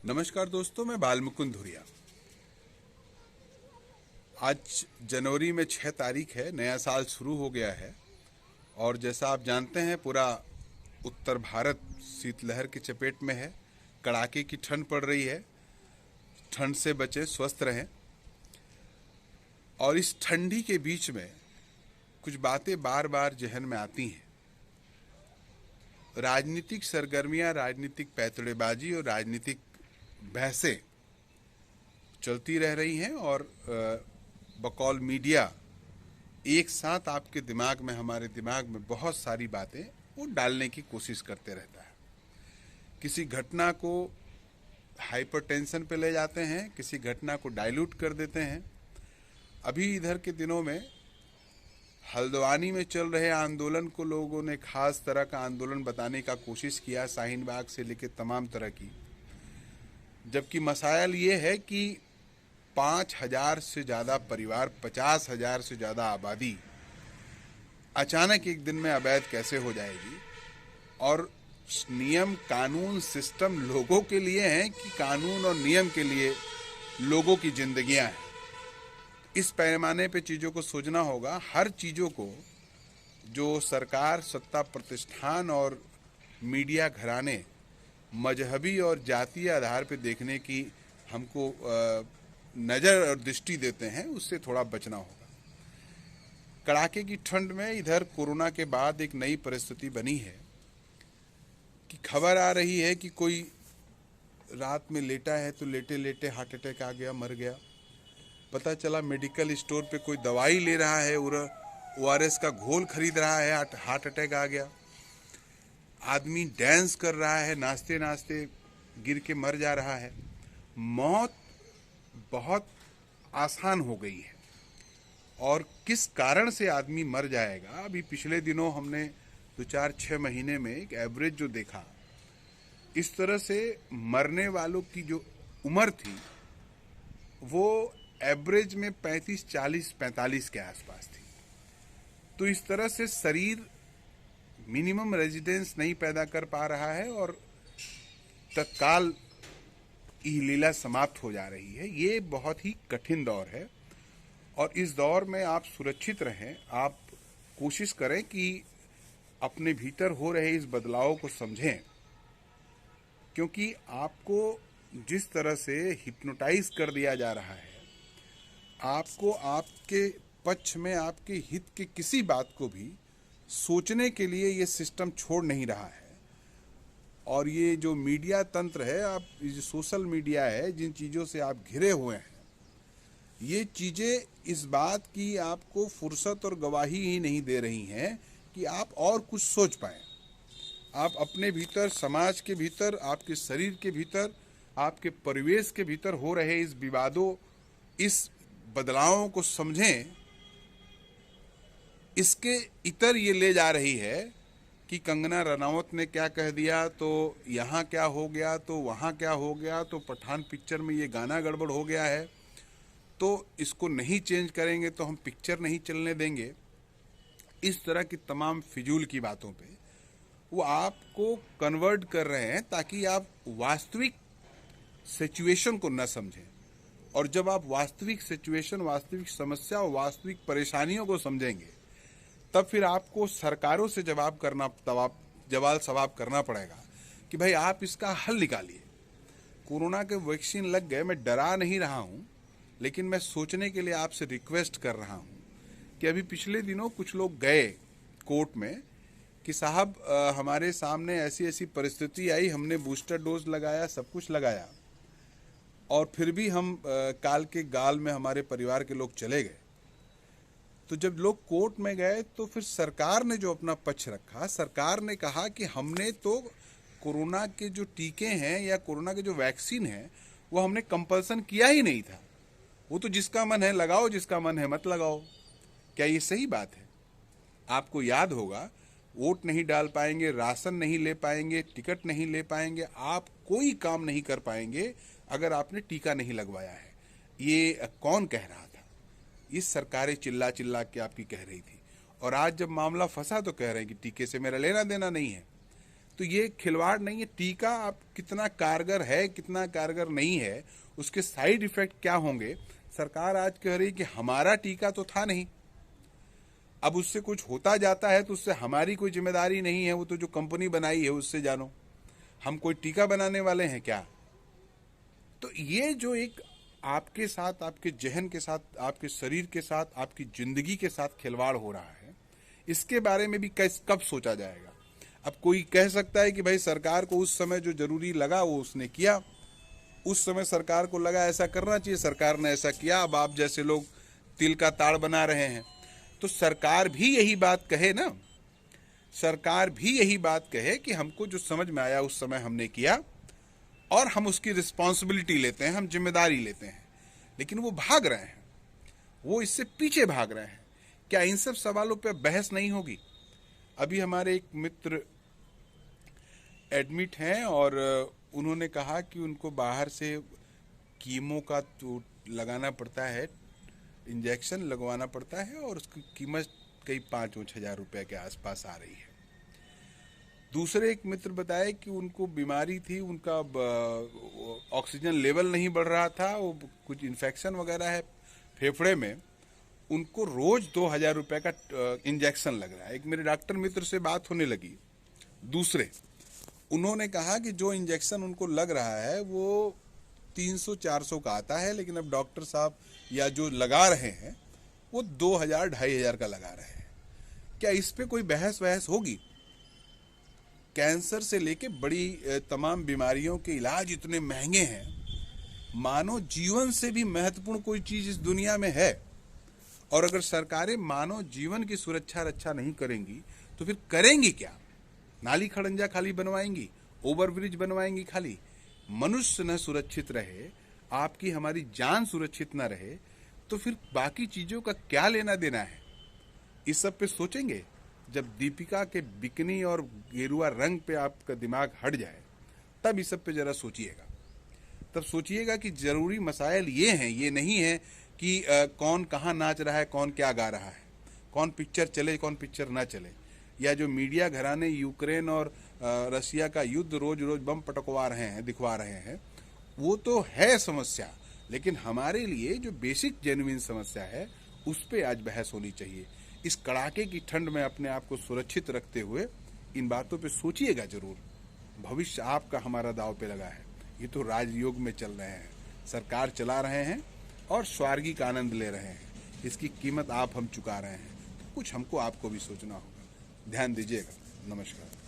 नमस्कार दोस्तों, मैं बालमुकुंद धुरिया। आज जनवरी में 6 तारीख है, नया साल शुरू हो गया है। और जैसा आप जानते हैं, पूरा उत्तर भारत शीतलहर की चपेट में है। कड़ाके की ठंड पड़ रही है। ठंड से बचें, स्वस्थ रहें। और इस ठंडी के बीच में कुछ बातें बार बार जहन में आती हैं। राजनीतिक सरगर्मियां, राजनीतिक पैतरेबाजी और राजनीतिक बहसें चलती रह रही हैं और बकौल मीडिया एक साथ आपके दिमाग में, हमारे दिमाग में बहुत सारी बातें वो डालने की कोशिश करते रहता है। किसी घटना को हाइपरटेंशन पे ले जाते हैं, किसी घटना को डाइल्यूट कर देते हैं। अभी इधर के दिनों में हल्द्वानी में चल रहे आंदोलन को लोगों ने खास तरह का आंदोलन बताने का कोशिश किया, शाहीन बाग से लेकर तमाम तरह की। जबकि मसायल ये है कि 5,000 से ज़्यादा परिवार, 50,000 से ज़्यादा आबादी अचानक एक दिन में अवैध कैसे हो जाएगी। और नियम, कानून, सिस्टम लोगों के लिए हैं कि कानून और नियम के लिए लोगों की जिंदगियां हैं। इस पैमाने पे चीज़ों को सोचना होगा। हर चीज़ों को जो सरकार, सत्ता प्रतिष्ठान और मीडिया घराने मजहबी और जातीय आधार पर देखने की हमको नज़र और दृष्टि देते हैं, उससे थोड़ा बचना होगा। कड़ाके की ठंड में इधर कोरोना के बाद एक नई परिस्थिति बनी है कि खबर आ रही है कि कोई रात में लेटा है तो लेटे लेटे हार्ट अटैक आ गया, मर गया। पता चला मेडिकल स्टोर पे कोई दवाई ले रहा है और ORS का घोल खरीद रहा है, हार्ट अटैक आ गया। आदमी डांस कर रहा है, नाचते नाचते गिर के मर जा रहा है। मौत बहुत आसान हो गई है। और किस कारण से आदमी मर जाएगा, अभी पिछले दिनों हमने 2-4-6 महीने में एक एवरेज जो देखा, इस तरह से मरने वालों की जो उम्र थी वो एवरेज में 35, 40, 45 के आसपास थी। तो इस तरह से शरीर मिनिमम रेजिडेंस नहीं पैदा कर पा रहा है और तत्काल लीला समाप्त हो जा रही है। ये बहुत ही कठिन दौर है और इस दौर में आप सुरक्षित रहें। आप कोशिश करें कि अपने भीतर हो रहे इस बदलाव को समझें, क्योंकि आपको जिस तरह से हिप्नोटाइज कर दिया जा रहा है, आपको आपके पक्ष में, आपके हित के किसी बात को भी सोचने के लिए ये सिस्टम छोड़ नहीं रहा है। और ये जो मीडिया तंत्र है, आप ये जो सोशल मीडिया है, जिन चीज़ों से आप घिरे हुए हैं, ये चीज़ें इस बात की आपको फुर्सत और गवाही ही नहीं दे रही हैं कि आप और कुछ सोच पाएं। आप अपने भीतर, समाज के भीतर, आपके शरीर के भीतर, आपके परिवेश के भीतर हो रहे इस विवादों, इस बदलावों को समझें। इसके इतर ये ले जा रही है कि कंगना रनावत ने क्या कह दिया तो यहाँ क्या हो गया, तो वहाँ क्या हो गया, तो पठान पिक्चर में ये गाना गड़बड़ हो गया है तो इसको नहीं चेंज करेंगे तो हम पिक्चर नहीं चलने देंगे। इस तरह की तमाम फिजूल की बातों पे वो आपको कन्वर्ट कर रहे हैं ताकि आप वास्तविक सिचुएशन को न समझें। और जब आप वास्तविक सिचुएशन, वास्तविक समस्या और वास्तविक परेशानियों को समझेंगे, तब फिर आपको सरकारों से जवाब सवाब करना पड़ेगा कि भाई आप इसका हल निकालिए। कोरोना के वैक्सीन लग गए, मैं डरा नहीं रहा हूँ, लेकिन मैं सोचने के लिए आपसे रिक्वेस्ट कर रहा हूँ कि अभी पिछले दिनों कुछ लोग गए कोर्ट में कि साहब हमारे सामने ऐसी ऐसी परिस्थिति आई, हमने बूस्टर डोज लगाया, सब कुछ लगाया, और फिर भी हम काल के गाल में हमारे परिवार के लोग चले गए। तो जब लोग कोर्ट में गए तो फिर सरकार ने जो अपना पक्ष रखा, सरकार ने कहा कि हमने तो कोरोना के जो टीके हैं या कोरोना के जो वैक्सीन है वो हमने कंपल्सन किया ही नहीं था। वो तो जिसका मन है लगाओ, जिसका मन है मत लगाओ। क्या ये सही बात है? आपको याद होगा, वोट नहीं डाल पाएंगे, राशन नहीं ले पाएंगे, टिकट नहीं ले पाएंगे, आप कोई काम नहीं कर पाएंगे अगर आपने टीका नहीं लगवाया है। ये कौन कह रहा था? ये सरकारें चिल्ला चिल्ला के आपकी कह रही थी। और आज जब मामला फंसा तो कह रहे हैं कि टीके से मेरा लेना देना नहीं है। तो ये खिलवाड़ नहीं है। टीका आप कितना कारगर है, कितना कारगर नहीं है, उसके साइड इफेक्ट क्या होंगे, सरकार आज कह रही कि हमारा टीका तो था नहीं, अब उससे कुछ होता जाता है तो उससे हमारी कोई जिम्मेदारी नहीं है, वो तो जो कंपनी बनाई है उससे जानो, हम कोई टीका बनाने वाले हैं क्या। तो ये जो एक आपके साथ, आपके जहन के साथ, आपके शरीर के साथ, आपकी जिंदगी के साथ खिलवाड़ हो रहा है, इसके बारे में भी कब सोचा जाएगा। अब कोई कह सकता है कि भाई सरकार को उस समय जो जरूरी लगा वो उसने किया, उस समय सरकार को लगा ऐसा करना चाहिए, सरकार ने ऐसा किया, अब आप जैसे लोग तिल का ताड़ बना रहे हैं। तो सरकार भी यही बात कहे ना, सरकार भी यही बात कहे कि हमको जो समझ में आया उस समय हमने किया और हम उसकी रिस्पॉन्सिबिलिटी लेते हैं, हम जिम्मेदारी लेते हैं। लेकिन वो भाग रहे हैं, वो इससे पीछे भाग रहे हैं। क्या इन सब सवालों पे बहस नहीं होगी। अभी हमारे एक मित्र एडमिट हैं और उन्होंने कहा कि उनको बाहर से कीमो का तो लगाना पड़ता है, इंजेक्शन लगवाना पड़ता है और उसकी कीमत कई 5-5 हज़ार रुपये के आसपास आ रही है। दूसरे एक मित्र बताए कि उनको बीमारी थी, उनका ऑक्सीजन लेवल नहीं बढ़ रहा था, वो कुछ इन्फेक्शन वगैरह है फेफड़े में, उनको रोज 2,000 रुपये का इंजेक्शन लग रहा है। एक मेरे डॉक्टर मित्र से बात होने लगी दूसरे, उन्होंने कहा कि जो इंजेक्शन उनको लग रहा है वो 300-400 का आता है, लेकिन अब डॉक्टर साहब या जो लगा रहे हैं वो 2,000-2,500 का लगा रहे हैं। क्या इस पे कोई बहस होगी। कैंसर से लेके बड़ी तमाम बीमारियों के इलाज इतने महंगे हैं, मानव जीवन से भी महत्वपूर्ण कोई चीज इस दुनिया में है। और अगर सरकारें मानव जीवन की सुरक्षा रक्षा नहीं करेंगी तो फिर करेंगी क्या। नाली खड़ंजा खाली बनवाएंगी, ओवरब्रिज बनवाएंगी खाली। मनुष्य न सुरक्षित रहे, आपकी हमारी जान सुरक्षित न रहे, तो फिर बाकी चीजों का क्या लेना देना है। इस सब पे सोचेंगे। जब दीपिका के बिकनी और गेरुआ रंग पे आपका दिमाग हट जाए तब इस सब पे जरा सोचिएगा। तब सोचिएगा कि जरूरी मसाइल ये हैं, ये नहीं है कि कौन कहाँ नाच रहा है, कौन क्या गा रहा है, कौन पिक्चर चले कौन पिक्चर ना चले, या जो मीडिया घराने यूक्रेन और रसिया का युद्ध रोज रोज बम पटकवा रहे हैं, दिखवा रहे हैं, वो तो है समस्या। लेकिन हमारे लिए जो बेसिक जेन्युइन समस्या है उस पर आज बहस होनी चाहिए। इस कड़ाके की ठंड में अपने आप को सुरक्षित रखते हुए इन बातों पे सोचिएगा जरूर। भविष्य आपका हमारा दांव पे लगा है। ये तो राजयोग में चल रहे हैं, सरकार चला रहे हैं और स्वर्गी का आनंद ले रहे हैं। इसकी कीमत आप हम चुका रहे हैं। तो कुछ हमको आपको भी सोचना होगा। ध्यान दीजिएगा। नमस्कार।